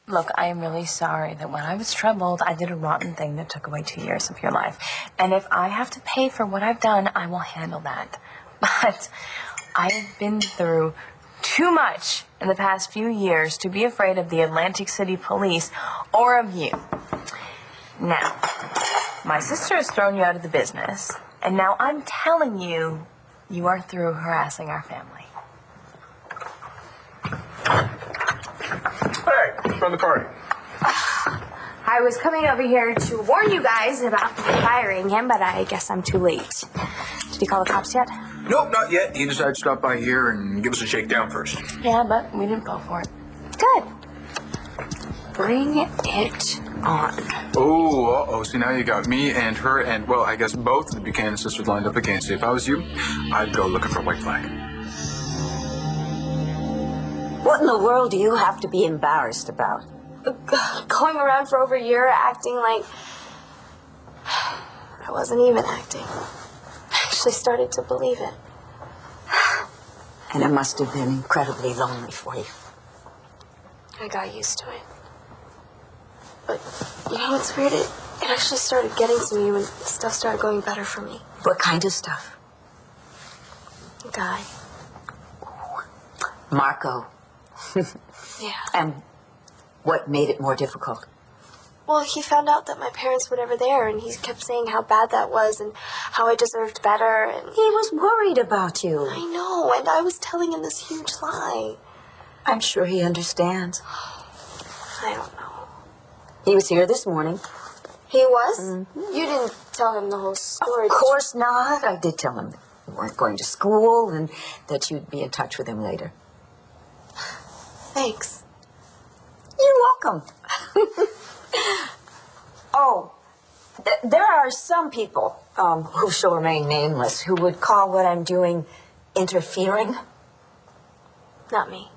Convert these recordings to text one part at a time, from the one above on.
Look, I am really sorry that when I was troubled, I did a rotten thing that took away 2 years of your life. And if I have to pay for what I've done, I will handle that. But I have been through too much in the past few years to be afraid of the Atlantic City police or of you. Now, my sister has thrown you out of the business, and now I'm telling you, you are through harassing our family. Hey, from the party. I was coming over here to warn you guys about firing him, but I guess I'm too late. Did he call the cops yet? Nope, not yet. He decided to stop by here and give us a shakedown first. Yeah, but we didn't fall for it. Good. Bring it on. Oh, uh-oh. See, now you got me and her and, well, I guess both of the Buchanan sisters lined up against you. If I was you, I'd go looking for a white flag. What in the world do you have to be embarrassed about? Going around for over a year acting like I wasn't even acting. I actually started to believe it. And it must have been incredibly lonely for you. I got used to it. But, you know what's weird? It actually started getting to me when stuff started going better for me. What kind of stuff? A guy. Marco. Yeah. And what made it more difficult? Well, he found out that my parents were never there, and he kept saying how bad that was and how I deserved better, and... He was worried about you. I know, and I was telling him this huge lie. I'm sure he understands. I don't know. He was here this morning. He was? Mm-hmm. You didn't tell him the whole story. Of course not. I did tell him that you weren't going to school and that you'd be in touch with him later. Thanks. You're welcome. Oh, there are some people who shall remain nameless who would call what I'm doing interfering. Not me.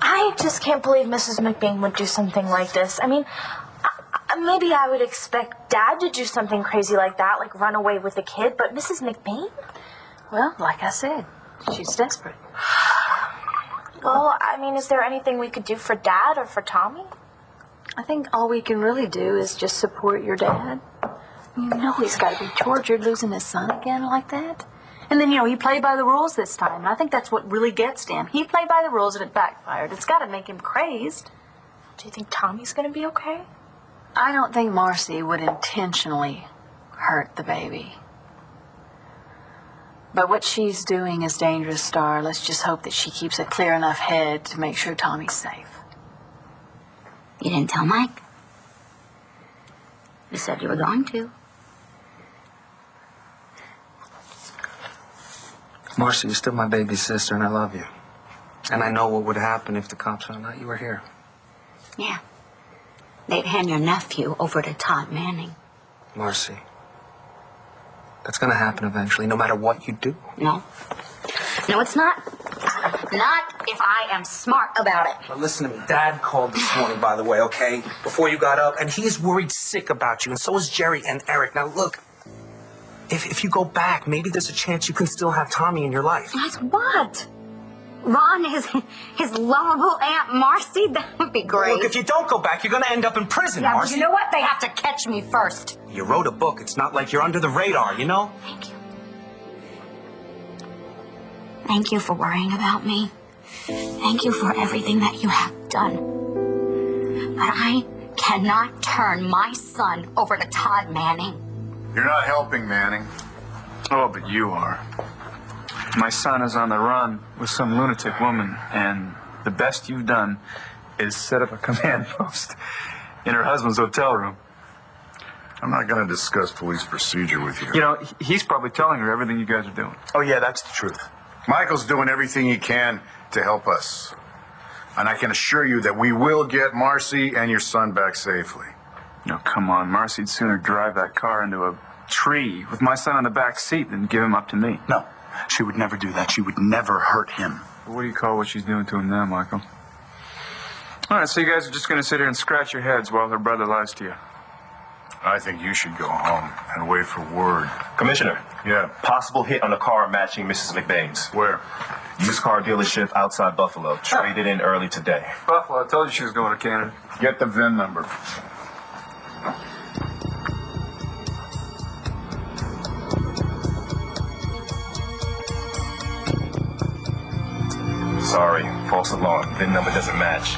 I just can't believe Mrs. McBain would do something like this. I mean, maybe I would expect Dad to do something crazy like that, like run away with a kid, but Mrs. McBain? Well, like I said, she's desperate. Well, I mean, is there anything we could do for Dad or for Tommy? I think all we can really do is just support your dad. You know he's got to be tortured losing his son again like that. And then, he played by the rules this time. And I think that's what really gets to him. He played by the rules and it backfired. It's got to make him crazed. Do you think Tommy's going to be okay? I don't think Marcy would intentionally hurt the baby. But what she's doing is dangerous, Star. Let's just hope that she keeps a clear enough head to make sure Tommy's safe. You didn't tell Mike? You said you were going to. Marcy, you're still my baby sister, and I love you. And I know what would happen if the cops found out you were here. Yeah. They'd hand your nephew over to Todd Manning. Marcy, that's gonna happen eventually, no matter what you do. No. No, it's not. Not if I am smart about it. But listen to me. Dad called this morning, by the way, okay? Before you got up, and he's worried sick about you, and so is Jerry and Eric. Now, look, if you go back, maybe there's a chance you can still have Tommy in your life. That's what? Ron, his lovable Aunt Marcy? That would be great. Look, if you don't go back, you're gonna end up in prison, yeah, Marcy. But you know what? They have to catch me first. You wrote a book. It's not like you're under the radar, you know? Thank you. Thank you for worrying about me. Thank you for everything that you have done. But I cannot turn my son over to Todd Manning. You're not helping, Manning. Oh, but you are. My son is on the run with some lunatic woman, and the best you've done is set up a command post in her husband's hotel room. I'm not going to discuss police procedure with you. You know, he's probably telling her everything you guys are doing. Oh, yeah, that's the truth. Michael's doing everything he can to help us. And I can assure you that we will get Marcy and your son back safely. No, come on. Marcy'd sooner drive that car into a tree with my son in the back seat than give him up to me. No, she would never do that. She would never hurt him. What do you call what she's doing to him now, Michael? All right, so you guys are just going to sit here and scratch your heads while her brother lies to you. I think you should go home and wait for word. Commissioner. Yeah. Possible hit on a car matching Mrs. McBain's. Where? Used car dealership outside Buffalo. Traded in early today. Buffalo, I told you she was going to Canada. Get the VIN number. Sorry, false alarm. VIN number doesn't match.